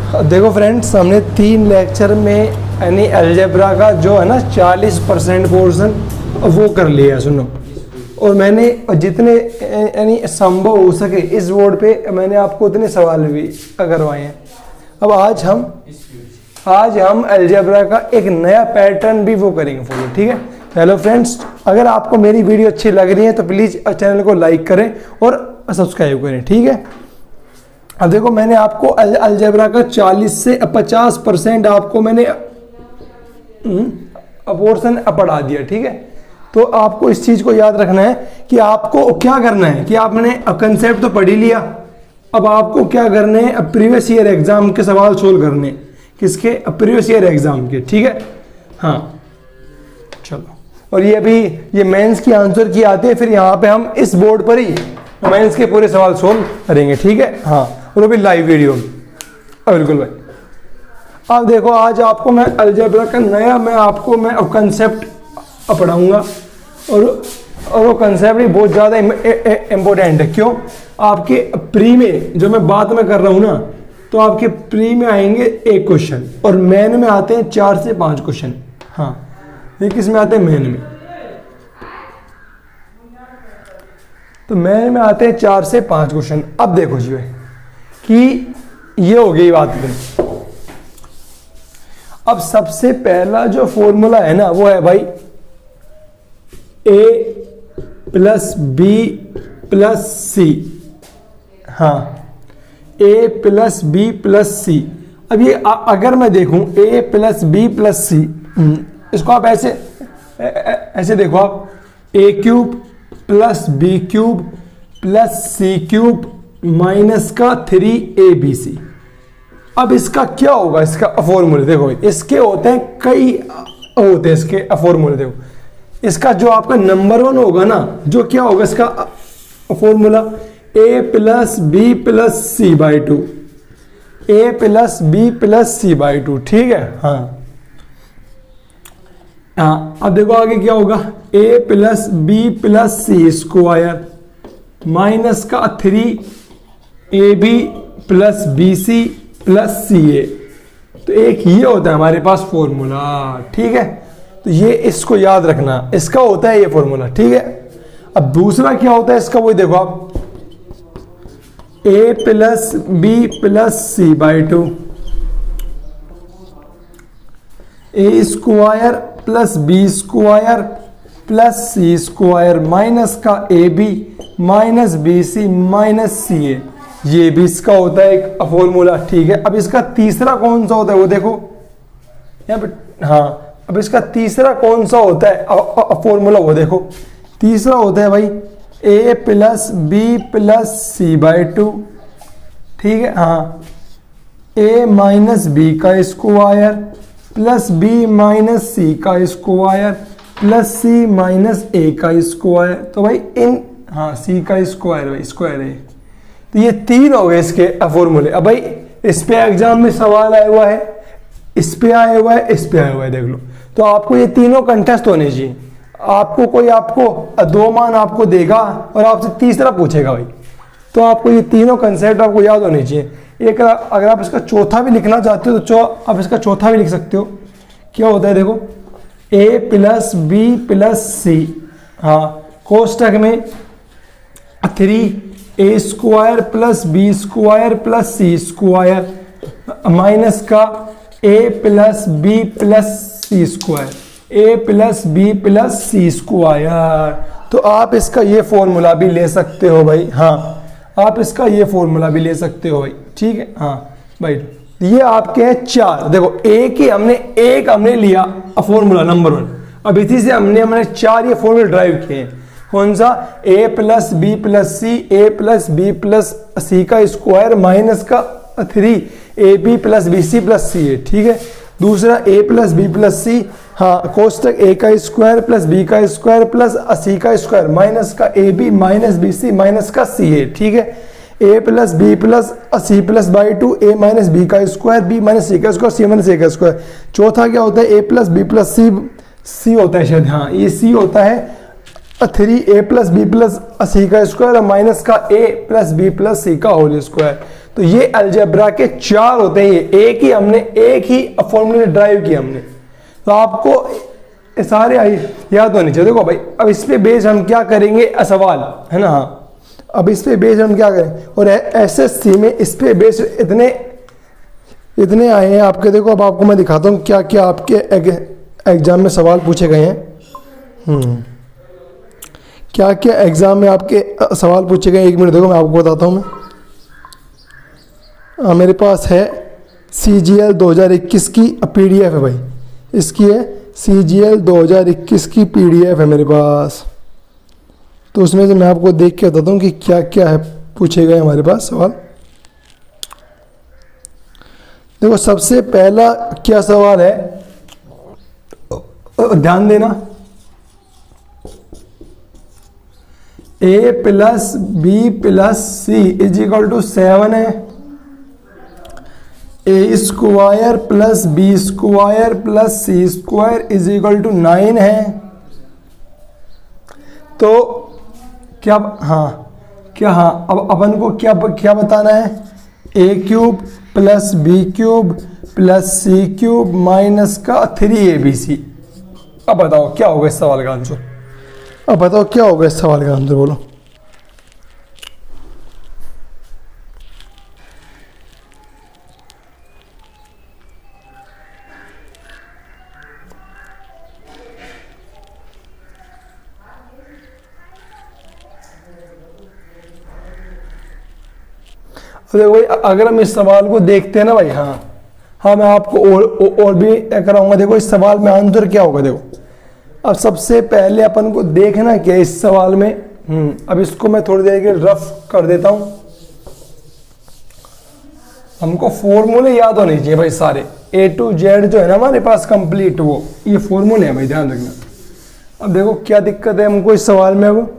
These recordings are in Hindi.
देखो फ्रेंड्स, हमने 3 लेक्चर में यानी अलजेब्रा का जो है ना 40% पोर्शन वो कर लिया, सुनो। और मैंने जितने यानी संभव हो सके इस बोर्ड पे मैंने आपको उतने सवाल भी करवाए हैं। अब आज हम अलजेब्रा का एक नया पैटर्न भी वो करेंगे फॉलो, ठीक है। हेलो फ्रेंड्स, अगर आपको मेरी वीडियो अच्छी लग रही है तो प्लीज़ चैनल को लाइक करें और सब्सक्राइब करें, ठीक है। अब देखो, मैंने आपको अलजेब्रा का 40 से 50% आपको मैंने पोर्शन पढ़ा दिया, ठीक है। तो आपको इस चीज़ को याद रखना है कि आपको क्या करना है कि आपने कंसेप्ट तो पढ़ ही लिया, अब आपको क्या करने हैं, प्रीवियस ईयर एग्जाम के सवाल सोल्व करने। किसके? प्रीवियस ईयर एग्जाम के, ठीक है। हाँ चलो, और ये अभी ये मेंस की आंसर की आते हैं, फिर यहाँ पे हम इस बोर्ड पर ही मेंस के पूरे सवाल सोल्व करेंगे, ठीक है। हाँ, और वो भी लाइव वीडियो में। बिल्कुल भाई। अब देखो, आज आपको मैं अलजेब्रा का नया मैं कंसेप्ट पढ़ाऊंगा और वो कंसेप्ट भी बहुत ज़्यादा इम्पोर्टेंट है। क्यों? आपके प्री में जो मैं बात में कर रहा हूँ ना, तो आपके प्री में आएंगे 1 क्वेश्चन और मेन में आते हैं 4 से 5 क्वेश्चन। हाँ, ये किस में आते हैं? मेन में। तो मेन में आते हैं 4 से 5 क्वेश्चन। अब देखो जी भाई कि ये हो गई बात में। अब सबसे पहला जो फॉर्मूला है ना, वो है भाई a plus b plus c. हाँ, a plus b plus c. अब ये अगर मैं देखूं a plus b plus c, इसको आप ऐसे देखो, आप a cube plus b cube plus c cube minus का 3abc। अब इसका क्या होगा? इसका फॉर्मूले देखो, इसके होते हैं कई होते हैं इसके फॉर्मूले। देखो, इसका जो आपका नंबर 1 होगा ना, जो क्या होगा इसका formula, a plus b plus c by 2, a plus b plus c by 2, ठीक है। हाँ, अब देखो आगे क्या होगा, a plus b plus c square minus का 3ab plus b c plus c a. तो एक ये होता है हमारे पास फॉर्मूला, ठीक है। तो ये इसको याद रखना, इसका होता है ये फॉर्मूला, ठीक है। अब दूसरा क्या होता है इसका, वही देखो आप, a plus b plus c by 2, a square plus b square plus c square minus का a b minus b c minus c a. ये भी इसका होता है एक फॉर्मूला, ठीक है। अब इसका तीसरा कौन सा होता है वो देखो यहाँ पे। हाँ, अब इसका तीसरा कौन सा होता है फॉर्मूला, वो देखो। तीसरा होता है भाई a plus b plus c by 2, ठीक है। हाँ, a माइनस बी का square plus b minus c का square plus c minus a का स्क्वायर। तो भाई हाँ, सी का स्क्वायर भाई स्क्वायर है। तो ये 3 हो गए इसके फॉर्मूले। अब भाई इस पे एग्जाम में सवाल आया हुआ है, इस पे आया हुआ है, इस पे आया हुआ है, देख लो। तो आपको ये तीनों कंटेस्ट होने चाहिए। आपको 2 मान आपको देगा और आपसे तीसरा पूछेगा भाई, तो आपको ये तीनों कंसेप्ट आपको याद होने चाहिए। एक अगर आप इसका चौथा भी लिखना चाहते हो तो आप इसका चौथा भी लिख सकते हो। क्या होता है देखो, a plus b plus c, हाँ, कोष्टक में 3a square plus b square plus c square minus का a plus b plus c square, a plus b plus c square. तो आप इसका ये फॉर्मूला भी ले सकते हो भाई। हाँ, आप इसका ये फॉर्मूला भी ले सकते हो भाई, ठीक है। हाँ भाई, ये आपके हैं 4। देखो, एक हमने लिया फॉर्मूला नंबर 1। अब इसी से हमने 4 ये फॉर्मूला ड्राइव किए हैं। कौन सा? a plus b plus c, a plus b plus c का स्क्वायर माइनस का 3ab plus b c plus c है, ठीक है। दूसरा a plus b plus c, हाँ, कोष्टक a का स्क्वायर प्लस b का स्क्वायर प्लस c का स्क्वायर माइनस का ab minus b c minus का c है, ठीक है। a plus b plus c plus by 2, a minus b का स्क्वायर, b माइनस सी का स्क्वायर, c माइनस a का स्क्वायर। चौथा क्या होता है? a प्लस बी प्लस सी होता है शायद, हाँ, ये c होता है 3a plus b plus c का स्क्वायर माइनस का a plus b plus c का होल स्क्वायर। तो ये अलजेब्रा के 4 होते हैं, ये एक ही फॉर्मूले ड्राइव किया हमने। तो आपको सारे याद होने चाहिए। देखो भाई, अब इस पे बेस हम क्या करेंगे, सवाल है ना। हाँ, अब इस पे बेस हम क्या करें, और एसएससी में इस पे बेस इतने आए हैं आपके। देखो अब आपको मैं दिखाता हूँ क्या क्या आपके एग्जाम में सवाल पूछे गए हैं। क्या क्या एग्जाम में आपके सवाल पूछे गए, 1 मिनट देखो मैं आपको बताता हूँ। मेरे पास है CGL 2021 की PDF है भाई, इसकी है CGL 2021 की PDF है मेरे पास। तो उसमें से मैं आपको देख के बताता हूँ कि क्या क्या है पूछे गए हमारे पास सवाल। देखो सबसे पहला क्या सवाल है, ध्यान देना। A plus B plus C is equal to 7 है। A square plus B square plus C square is equal to 9 है। तो क्या, अब अपन को क्या बताना है, A cube plus B cube plus C cube minus का 3ABC। अब बताओ क्या होगा इस सवाल का आंसर, अब बताओ क्या होगा इस सवाल का आंसर, बोलो। देखो भाई, अगर हम इस सवाल को देखते हैं ना भाई, हाँ मैं आपको और भी कराऊंगा। देखो इस सवाल में आंसर क्या होगा, देखो अब सबसे पहले अपन को देखना क्या इस सवाल में। अब इसको मैं थोड़ी देर के रफ कर देता हूं। हमको फॉर्मूले याद होने चाहिए भाई सारे, A to Z जो है ना हमारे पास कंप्लीट, वो ये फॉर्मूले हैं भाई, ध्यान रखना। अब देखो क्या दिक्कत है हमको इस सवाल में, अब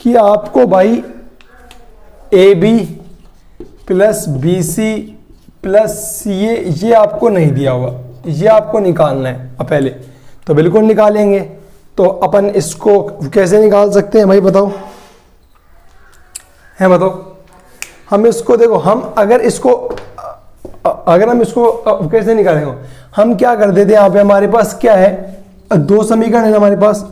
कि आपको भाई AB plus BC plus CA ये आपको नहीं दिया हुआ, ये आपको निकालना है। अब पहले तो बिल्कुल निकालेंगे, तो अपन इसको कैसे निकाल सकते हैं भाई, बताओ, है बताओ। हम इसको देखो, अगर हम इसको कैसे निकालेंगे, हम क्या कर देते हैं, यहाँ पे हमारे पास क्या है, 2 समीकरण है हमारे पास।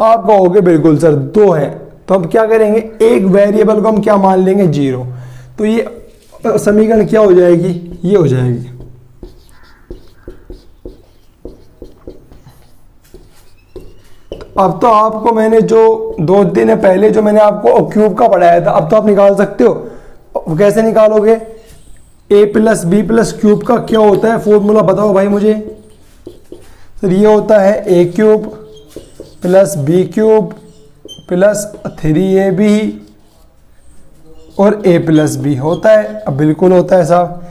आप कहोगे बिल्कुल सर 2 है, तो हम क्या करेंगे, एक वेरिएबल को हम क्या मान लेंगे, 0। तो ये समीकरण क्या हो जाएगी, ये हो जाएगी। अब तो आपको मैंने जो 2 दिन पहले जो मैंने आपको क्यूब का पढ़ाया था, अब तो आप निकाल सकते हो। कैसे निकालोगे, A plus B plus cube का क्या होता है फॉर्मूला, बताओ भाई मुझे। सर ये होता है A cube plus B cube plus 3AB और A प्लस B होता है। अब बिल्कुल होता है साहब।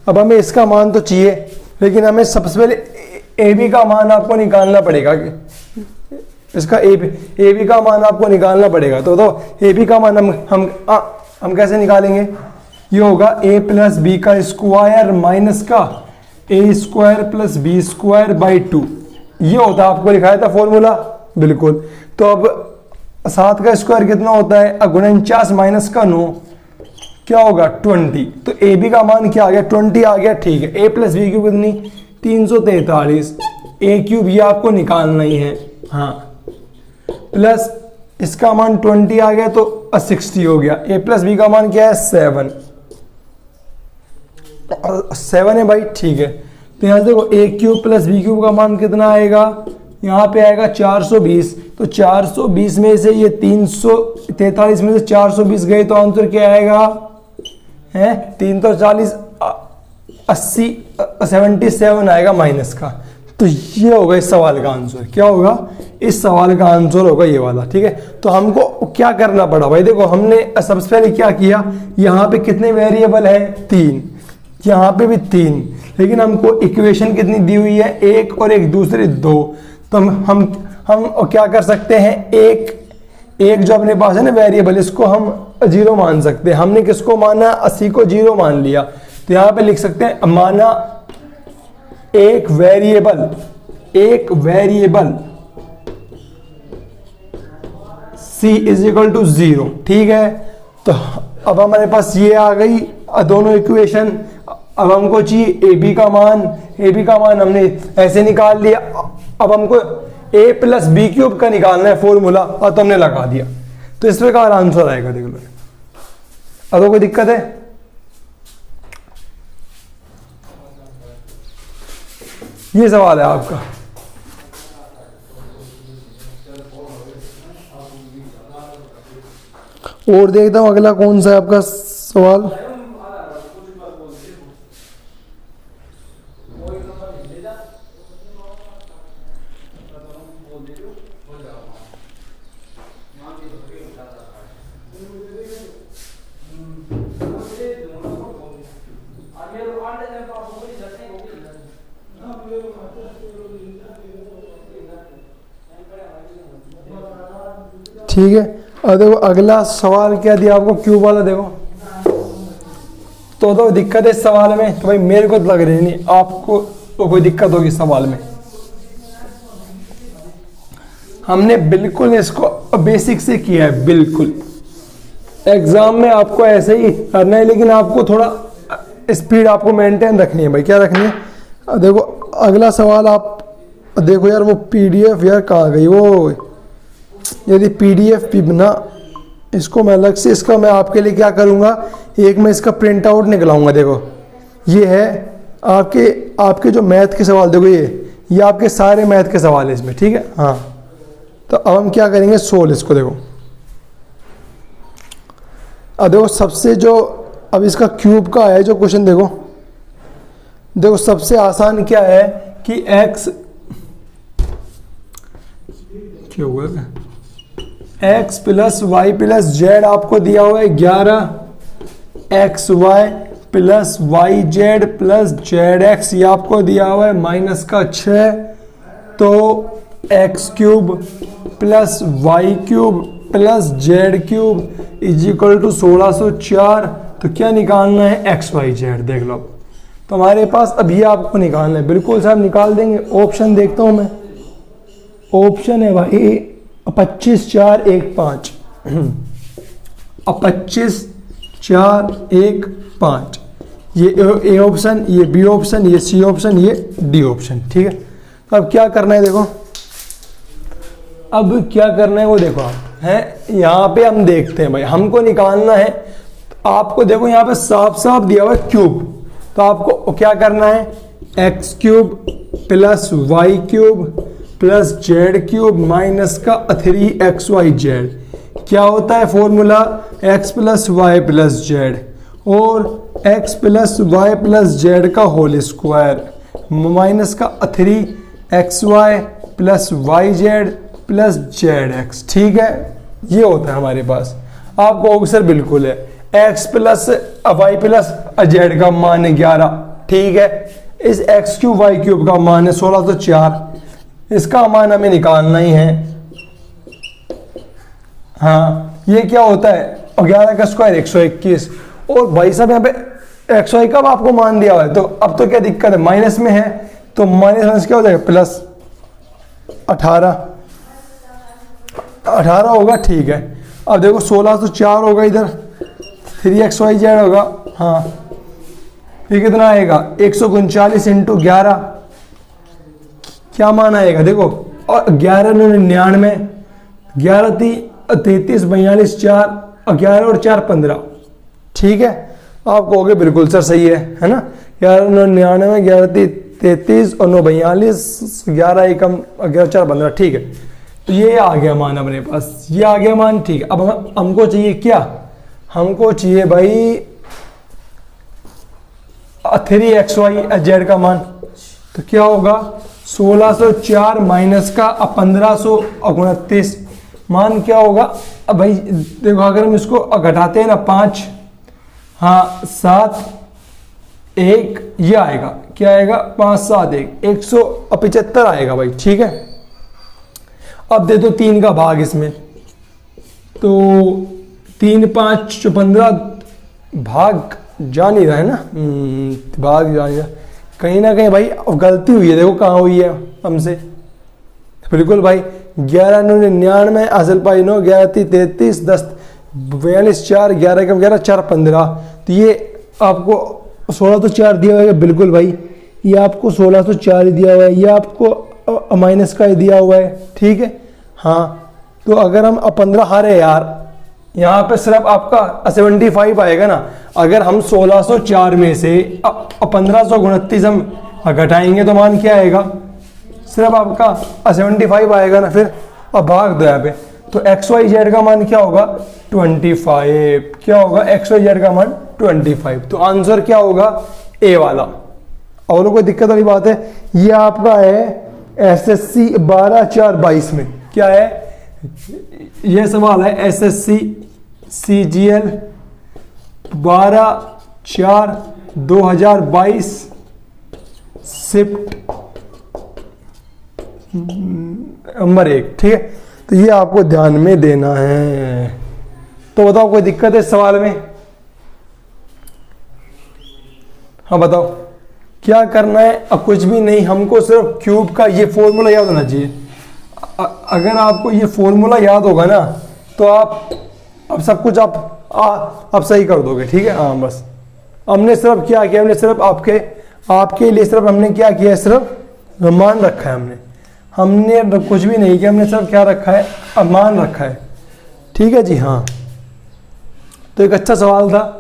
अब हमें इसका मान तो चाहिए, लेकिन हमें सबसे पहले AB का मान आपको निकालना पड़ेगा। इसका AB का मान आपको निकालना पड़ेगा। तो AB का मान हम कैसे निकालेंगे, ये होगा A प्लस B का स्क्वायर माइनस का A square plus B square by 2। ये होता है, आपको लिखाया था फॉर्मूला, बिल्कुल। तो अब 7 का स्क्वायर कितना होता है, 49 माइनस का 9 क्या होगा, 20। तो AB का मान क्या आ गया, 20 आ गया, ठीक है। A प्लस B क्यूब कितनी, 343। A क्यूब ये आपको निकालना ही है, हाँ, प्लस इसका मान 20 आ गया तो 60 हो गया। A प्लस B का मान क्या है, 7 है भाई, ठीक है। तो यहाँ देखो A cube plus B cube का मान कितना आएगा, यहाँ पे आएगा 420। तो 420 में से ये 343 में से 420 गए तो आंसर क्या आएगा, है 340, 80, 77 आएगा माइनस का। तो ये होगा इस सवाल का आंसर, क्या होगा, इस सवाल का आंसर होगा ये वाला, ठीक है। तो हमको क्या करना पड़ा भाई, देखो हमने सबसे पहले क्या किया, यहाँ पे कितने वेरिएबल है, 3, यहाँ पे भी 3, लेकिन हमको इक्वेशन कितनी दी हुई है, 1 और 1 दूसरे 2। तो हम क्या कर सकते हैं, एक जो अपने पास है ना वेरिएबल, इसको हम 0 मान सकते हैं। हमने किसको माना, 80 को 0 मान लिया। तो यहाँ पे लिख सकते हैं, माना एक variable C is equal to 0, ठीक है। तो अब हमारे पास ये आ गई दोनों इक्वेशन। अब हमको चाहिए AB का मान, AB का मान हमने ऐसे निकाल लिया। अब हमको A प्लस बी क्यूब का निकालना है फॉर्मूला, और तो हमने लगा दिया, तो इस प्रकार आंसर आएगा। देख लो, अब कोई दिक्कत है? ये सवाल है आपका। और देखता हूं अगला कौन सा है आपका सवाल। ठीक है, और देखो अगला सवाल क्या दिया आपको, क्यूब वाला। देखो तो दिक्कत है इस सवाल में, तो भाई मेरे को लग रही नहीं, आपको तो कोई दिक्कत होगी सवाल में। हमने बिल्कुल इसको बेसिक से किया है, बिल्कुल एग्जाम में आपको ऐसे ही करना है, लेकिन आपको थोड़ा स्पीड आपको मेंटेन रखनी है भाई। क्या रखनी है? देखो अगला सवाल आप देखो यार, वो PDF यार कहाँ गई वो, यदि PDF भी बना, इसको मैं अलग से, इसका मैं आपके लिए क्या करूँगा, एक मैं इसका प्रिंट आउट निकलाऊंगा। देखो ये है आपके जो मैथ के सवाल, देखो ये आपके सारे मैथ के सवाल है इसमें, ठीक है। हाँ, तो अब हम क्या करेंगे, सोल्व इसको। देखो अब देखो सबसे जो अब इसका क्यूब का है जो क्वेश्चन, देखो सबसे आसान क्या है कि x क्या हुआ, x plus y plus z आपको दिया हुआ है 11, xy plus y z plus z x ये आपको दिया हुआ है -6, तो x cube plus y cube plus z cube is equal to 1604। तो क्या निकालना है, एक्स वाई जेड। देख लो, तो हमारे पास अब ये आपको निकालना है, बिल्कुल साहब निकाल देंगे। ऑप्शन देखता हूं मैं, ऑप्शन है भाई 25 4 1 5, अब 25 4 1 5, ये ए ऑप्शन, ये बी ऑप्शन, ये सी ऑप्शन, ये डी ऑप्शन, ठीक है। तो अब क्या करना है, देखो अब क्या करना है वो देखो आप है, यहाँ पे हम देखते हैं भाई, हमको निकालना है। आपको देखो यहाँ पे साफ साफ दिया हुआ है क्यूब, तो आपको क्या करना है, x cube plus y cube plus z cube minus का 3xyz। क्या होता है formula, x plus y plus z और x plus y plus z का होल स्क्वायर माइनस का 3xy plus y z plus z x, ठीक है। ये होता है हमारे पास। आपको अवसर बिल्कुल है, x plus y plus z का मान है 11, ठीक है। इस x क्यूब वाई क्यूब का मान है 1604, इसका मान हमें निकालना ही है। हाँ, ये क्या होता है, 11 का स्क्वायर 121। और भाई साहब यहाँ पे xy का आपको मान दिया हुआ है, तो अब तो क्या दिक्कत है, माइनस में है, तो माइनस क्या हो जाएगा, प्लस 18 होगा, ठीक है। अब देखो 1604 होगा, इधर 3xyz होगा, हाँ ये कितना आएगा, 139 इंटू 11, क्या मान आएगा देखो, और 1199, 11 33 42 4 और 11 और 4 15, ठीक है। आप कहोगे बिल्कुल सर सही है ना, 1199 11 33 और 9 42 11 एकम 11 4 15, ठीक है। तो ये आ गया मान अपने पास, ये आ गया मान, ठीक है। अब हमको चाहिए क्या, हमको चाहिए भाई 3xyz का मान। तो क्या होगा, 1604 माइनस का 1529 मान क्या होगा। अब भाई देखो अगर हम इसको घटाते हैं ना, 5 हाँ 7 1 ये आएगा, क्या आएगा 5 7 1 175 आएगा भाई, ठीक है। अब दे दो 3 का भाग इसमें, तो 3 5 15 भाग जा नहीं रहा है ना, भाग जा नहीं रहा, कहीं ना कहीं भाई गलती हुई है, देखो कहाँ हुई है हमसे, बिल्कुल भाई 11 99 असल पाई 9 11 33 10 42 4 11 का 11 4 15, तो ये आपको 1604 दिया हुआ है बिल्कुल भाई, ये आपको 1604 ही दिया हुआ है, ये आपको माइनस का ही दिया हुआ है, ठीक है। हाँ तो अगर हम 15 हारे यार, यहाँ पे सिर्फ आपका 75 आएगा ना। अगर हम 1604 में से 1529 हम घटाएंगे तो मान क्या आएगा, सिर्फ आपका 75 आएगा ना। फिर अब भाग दो यहाँ पे, तो XYZ का मान क्या होगा 25, क्या होगा XYZ का मान 25, तो आंसर क्या होगा ए वाला। और कोई दिक्कत वाली बात है, ये आपका है SSC 12/4/22 में, क्या है ये सवाल है SSC CGL 12/4/2022 शिफ्ट नंबर 1, ठीक है। तो ये आपको ध्यान में देना है। तो बताओ कोई दिक्कत है इस सवाल में? हाँ बताओ क्या करना है? अब कुछ भी नहीं, हमको सिर्फ क्यूब का ये फॉर्मूला याद होना चाहिए। अगर आपको ये फॉर्मूला याद होगा ना तो आप अब सब कुछ आप सही कर दोगे, ठीक है। हाँ बस हमने सिर्फ क्या किया, हमने सिर्फ आपके लिए सिर्फ हमने क्या किया, सिर्फ मान रखा है हमने कुछ भी नहीं किया, हमने सिर्फ क्या रखा है, अब मान रखा है, ठीक है जी। हाँ तो एक अच्छा सवाल था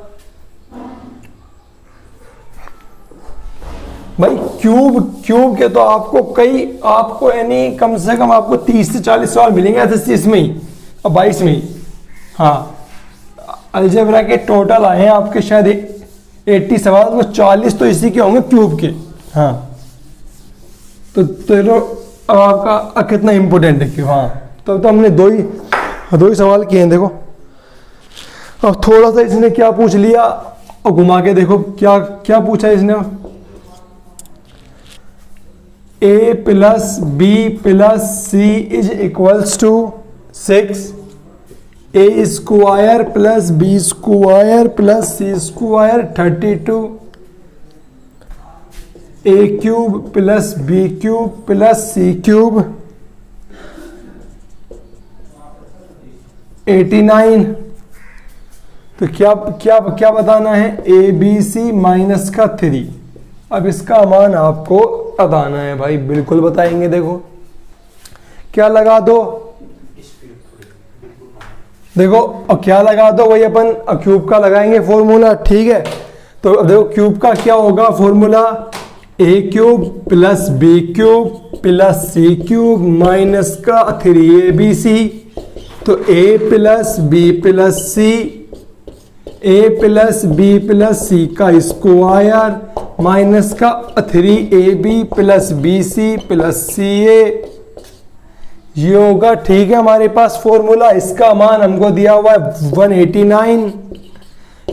भाई। क्यूब के तो आपको यानी कम से कम आपको 30 से 40 सवाल मिलेंगे ऐसे इसमें ही और 22 में ही। हाँ अलजेब्रा के टोटल आए हैं आपके शायद 80 सवाल, वो 40 तो इसी के होंगे क्यूब के। हाँ तो अब आपका कितना इंपॉर्टेंट है क्यों। हाँ तो हमने दो ही सवाल किए हैं। देखो अब थोड़ा सा इसने क्या पूछ लिया और घुमा के देखो क्या पूछा इसने। A + B + C = 6, A² + B² + C² 32, A³ + B³ + C³ 89। तो क्या बताना है, ABC माइनस का 3। अब इसका मान आपको बताना है भाई, बिल्कुल बताएंगे। देखो क्या लगा दो, देखो और क्या लगा दो, वही अपन क्यूब का लगाएंगे फॉर्मूला, ठीक है। तो अब देखो क्यूब का क्या होगा formula, A³ + B³ + C³ minus का 3ABC। तो A + B + C, A + B + C का स्क्वायर माइनस का 3AB + BC + CA, ये होगा, ठीक है। हमारे पास फॉर्मूला, इसका मान हमको दिया हुआ है 189,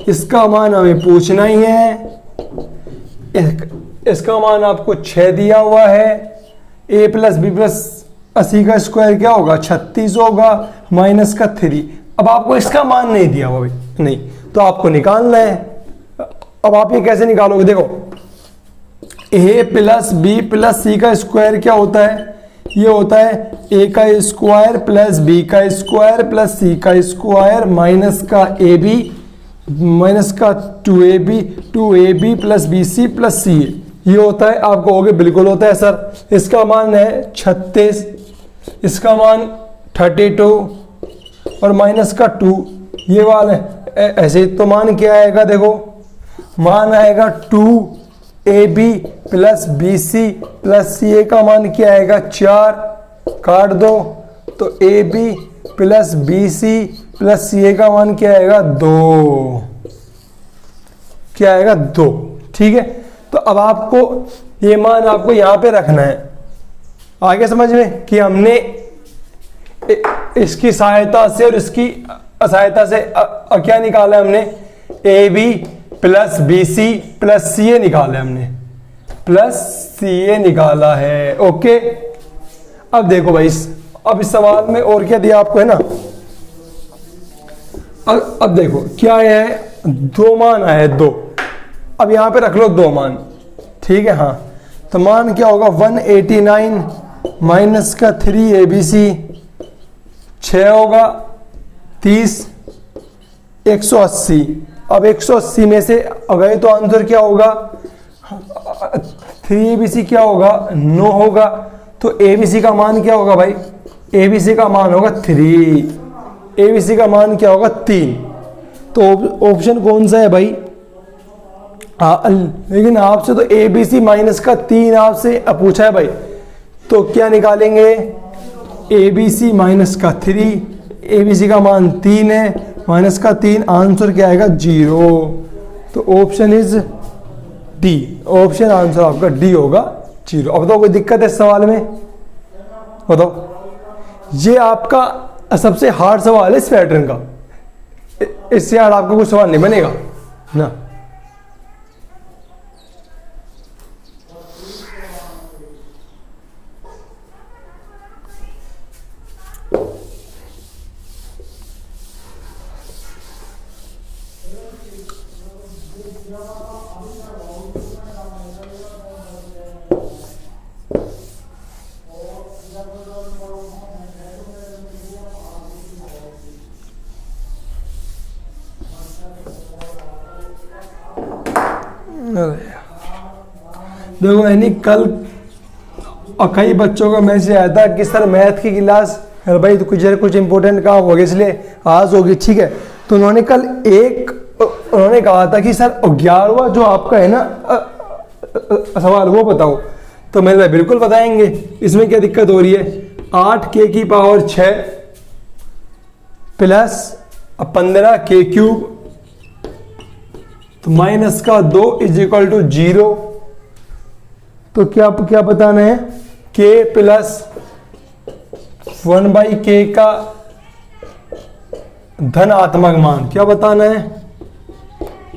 इसका मान हमें पूछना ही है। इसका मान आपको 6 दिया हुआ है। A + B + C का स्क्वायर क्या होगा 36 होगा, माइनस का 3। अब आपको इसका मान नहीं दिया हुआ नहीं, तो आपको निकालना है। अब आप ये कैसे निकालोगे, देखो A + B + C का स्क्वायर क्या होता है, ये होता है A का स्क्वायर + B का स्क्वायर + C का स्क्वायर माइनस का AB माइनस का 2AB + BC + CA, ये होता है। आप कहोगे बिल्कुल होता है सर, इसका मान है 36, इसका मान 32 और माइनस का 2, ये वाला है ऐसे। तो मान क्या आएगा, देखो मान आएगा 2AB + BC + CA का मान क्या आएगा 4, काट दो। तो AB + BC + CA का मान क्या आएगा 2, क्या आएगा 2, ठीक है। तो अब आपको ये मान आपको यहां पे रखना है। आगे समझ में कि हमने इसकी सहायता से और इसकी असहायता से क्या निकाला है हमने, AB + BC + CA निकाला है हमने, +CA निकाला है, ओके। अब देखो भाई अब इस सवाल में और क्या दिया आपको है ना। अब देखो क्या है, 2 मान आए 2, अब यहां पे रख लो 2 मान, ठीक है। हाँ तो मान क्या होगा 189 माइनस का 3ABC 6 होगा 30 180। अब 180 में से गए तो आंसर क्या होगा, 3ABC क्या होगा, 9 होगा। तो ABC का मान क्या होगा भाई, ABC का मान होगा 3, ABC का मान क्या होगा 3। तो ऑप्शन कौन सा है भाई, लेकिन आपसे तो ABC माइनस का 3 आपसे पूछा है भाई, तो क्या निकालेंगे, ABC माइनस का 3, ABC का मान 3 है, माइनस का 3, आंसर क्या आएगा 0। तो option is D, option answer आपका डी होगा 0। अब तो कोई दिक्कत है इस सवाल में, बताओ। ये आपका सबसे हार्ड सवाल है इस पैटर्न का, इससे यार आपको कोई सवाल नहीं बनेगा ना। देखो यानी कल कई बच्चों का मैसेज आया था कि सर मैथ की क्लास है भाई, तो कुछ इंपॉर्टेंट काम हो गया इसलिए आज होगी, ठीक है। तो उन्होंने कल उन्होंने कहा था कि सर 11वां जो आपका है ना सवाल वो बताओ, तो मेरे भाई बिल्कुल बताएंगे, इसमें क्या दिक्कत हो रही है। 8k की पावर 6 प्लस 15k क्यूब तो माइनस का 2 इज इक्वल टू 0। तो क्या बताना है, k प्लस 1/k का धनात्मक मान, क्या बताना है,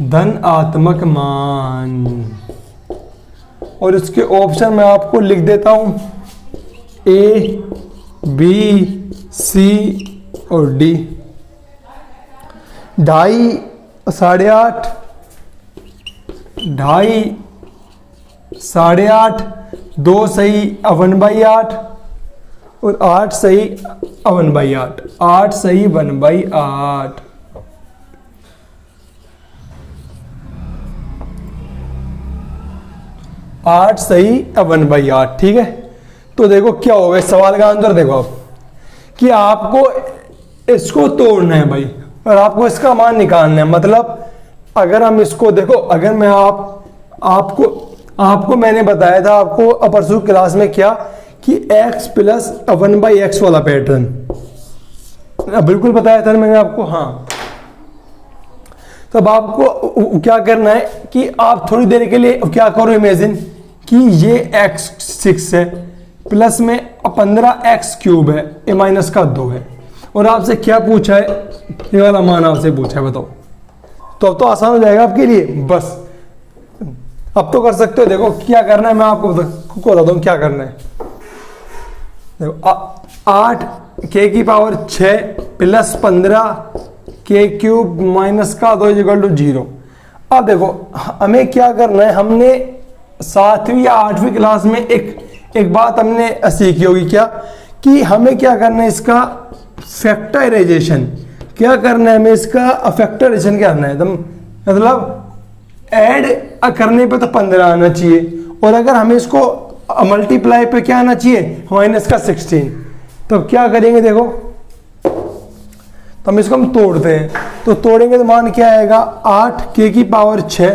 धनात्मक मान। और इसके ऑप्शन मैं आपको लिख देता हूं, A, B, C और D। 2.5, 8.5, 2.5, 8.5, 2 सही 1/8 और 8 सही 1/8, 8 सही 1/8। आठ सही 1/8, ठीक है। तो देखो क्या होगा इस सवाल का आंसर, देखो आप कि आपको इसको तोड़ना है भाई और आपको इसका मान निकालना है। मतलब अगर हम इसको देखो, अगर मैं आपको मैंने बताया था आपको परसों क्लास में क्या कि x प्लस 1/x वाला पैटर्न बिल्कुल बताया था मैंने आपको, हाँ। तब आपको क्या करना है कि आप थोड़ी देर के लिए क्या करो, इमेजिन कि ये x6 है प्लस में 15x क्यूब है, ये माइनस का 2 है, और आपसे क्या पूछा है, ये वाला मान आपसे पूछा है, बताओ। तो अब तो आसान हो जाएगा आपके लिए, बस अब तो कर सकते हो। देखो क्या करना है, मैं आपको बताता हूँ क्या करना है। देखो 8k की power 6 plus 15k cube minus का 2 इक्वल टू 0। अब देखो हमें क्या करना है, हमने 7वीं या 8वीं क्लास में एक बात हमने सीखी होगी, क्या कि हमें क्या करना है, इसका फैक्टराइजेशन क्या करना है, हमें इसका फैक्टराइजेशन क्या करना है, एकदम मतलब ऐड करने पे तो 15 आना चाहिए, और अगर हमें इसको मल्टीप्लाई पे क्या आना चाहिए, माइनस का 16। तो क्या करेंगे, देखो तो हम इसको तोड़ते हैं, तो तोड़ेंगे तो मान क्या आएगा, 8k की पावर 6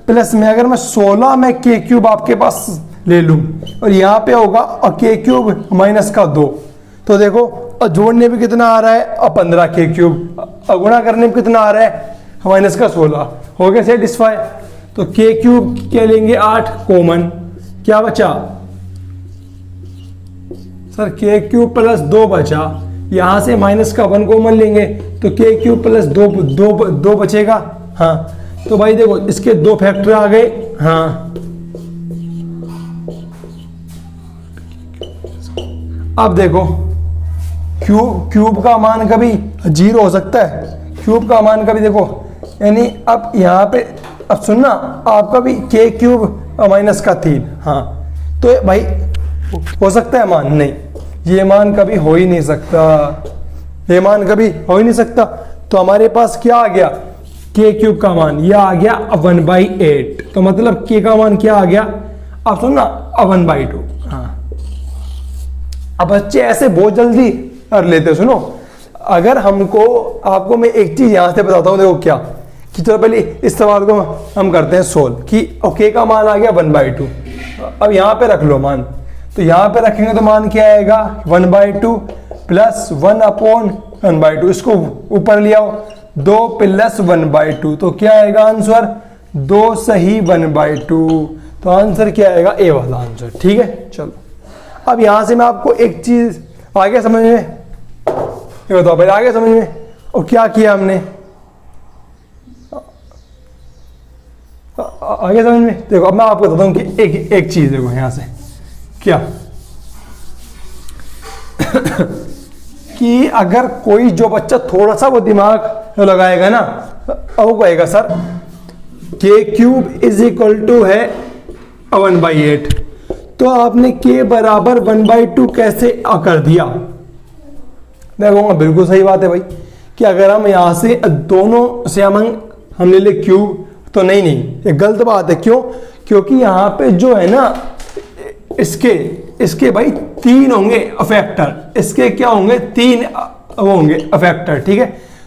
प्लस में अगर मैं 16 में k क्यूब आपके पास ले लूं, और यहाँ पे होगा k क्यूब माइनस का 2। तो देखो जोड़ने पे कितना आ रहा है, 15k क्यूब, गुणा करने पे कितना आ रहा है, माइनस का 16। हो गया सेटिस्फाई। तो k क्यूब क्या लेंगे, 8 कॉमन, क्या बचा सर, k क्यूब प्लस 2 बचा, यहां से माइनस का 1 कॉमन लेंगे तो k क्यूब प्लस 2 बचेगा, हाँ। तो भाई देखो इसके 2 फैक्टर आ गए, हाँ। अब देखो क्यूब का मान कभी 0 हो सकता है, क्यूब का मान कभी देखो, यानी अब यहाँ पे अब सुनना, आपका भी k क्यूब माइनस का 3, हाँ। तो भाई हो सकता है मान, नहीं, ये मान कभी हो ही नहीं सकता, ये मान कभी हो ही नहीं सकता। तो हमारे पास क्या आ गया, के क्यूब का मान, यह आ गया 1/8। तो मतलब के का मान क्या आ गया, अब सुन ना 1/2। हाँ, अब बच्चे ऐसे बहुत जल्दी कर लेते, सुनो अगर हमको, आपको मैं एक चीज यहां से बताता हूं, देखो क्या कि चलो पहले इस सवाल को हम करते हैं सोल्व कि के का मान आ गया 1/2। अब यहां पे रख लो मान, तो यहां पे रखेंगे तो मान क्या आएगा 1/2 प्लस 1/1/2, इसको ऊपर ले आओ 2 प्लस 1/2, तो क्या आएगा आंसर 2 सही 1/2। तो आंसर क्या आएगा, ए वाला आंसर। ठीक है, चलो अब यहां से मैं आपको एक चीज आगे समझ में, ये बताओ पहले आगे समझ में, और क्या किया हमने आगे समझ में। देखो अब मैं आपको बताता हूं कि एक चीज देखो यहां से क्या कि अगर कोई जो बच्चा थोड़ा सा वो दिमाग लगाएगा ना, वो कहेगा सर के क्यूब इज इक्वल टू है 1/8, तो आपने के बराबर 1/2 कैसे कर दिया। मैं कहूँगा बिल्कुल सही बात है भाई, कि अगर हम यहाँ से दोनों से हम ले ले क्यूब, तो नहीं ये गलत बात है। क्यों, क्योंकि यहाँ पे जो है ना इसके भाई 3 होंगे फैक्टर, इसके क्या होंगे 3 वो होंगे फैक्टर। ठीक है,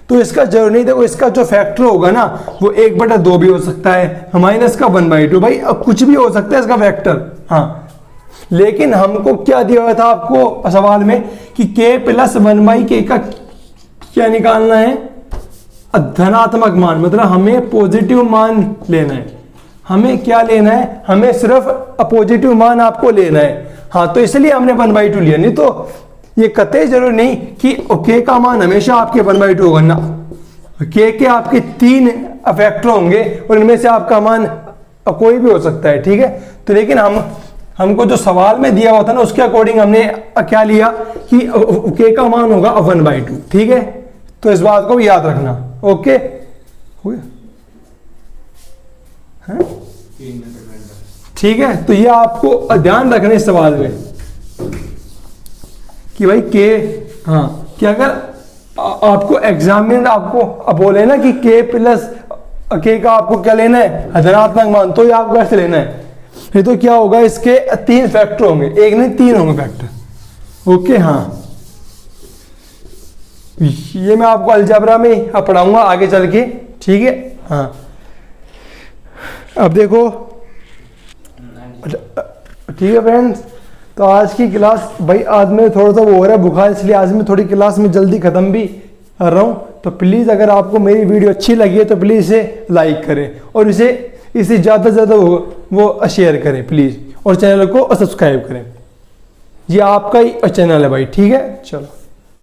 तो इसका जरूर नहीं, देखो इसका जो फैक्टर होगा ना वो 1/2 भी हो सकता है, माइनस का 1/2, भाई अब कुछ भी हो सकता है इसका फैक्टर। हाँ, लेकिन हमको क्या दिया हुआ था आपको सवाल में कि k प्लस 1/k का क्या निकालना है, धनात्मक मान, मतलब हमें पॉजिटिव मान लेना है। हमें क्या लेना है, हमें सिर्फ पॉजिटिव मान आपको लेना है। हाँ, तो इसलिए हमने 1/2 लिया, नहीं तो ये कतई जरूर नहीं कि k का मान हमेशा आपके 1/2 होगा ना। k के आपके 3 फैक्टर होंगे और इनमें से आपका मान कोई भी हो सकता है। ठीक है, तो लेकिन हमको जो सवाल में दिया हुआ था ना उसके अकॉर्डिंग हमने क्या लिया कि k का मान होगा 1/2। ठीक है, तो इस बात को भी याद रखना। ओके, हो गया? ठीक है, तो ये आपको ध्यान रखना इस सवाल में कि भाई के, हाँ कि अगर आपको एग्जाम में आपको बोले ना कि के प्लस के का आपको क्या लेना है, धनात्मक मान, तो ये आपको ऐसे लेना है। ये तो क्या होगा, इसके 3 फैक्टर होंगे, एक नहीं 3 होंगे फैक्टर। ओके, हाँ ये मैं आपको अलजेब्रा में पढ़ाऊंगा आगे चल के। ठीक है, हाँ अब देखो, ठीक है फ्रेंड्स, तो आज की क्लास भाई आज में थोड़ा सा वो हो रहा है बुखार, इसलिए आज मैं थोड़ी क्लास में जल्दी ख़त्म भी कर रहा हूँ। तो प्लीज़ अगर आपको मेरी वीडियो अच्छी लगी है तो प्लीज़ इसे लाइक करें और इसे ज़्यादा से ज़्यादा वो शेयर करें प्लीज़, और चैनल को सब्सक्राइब करें। ये आपका ही चैनल है भाई। ठीक है, चलो।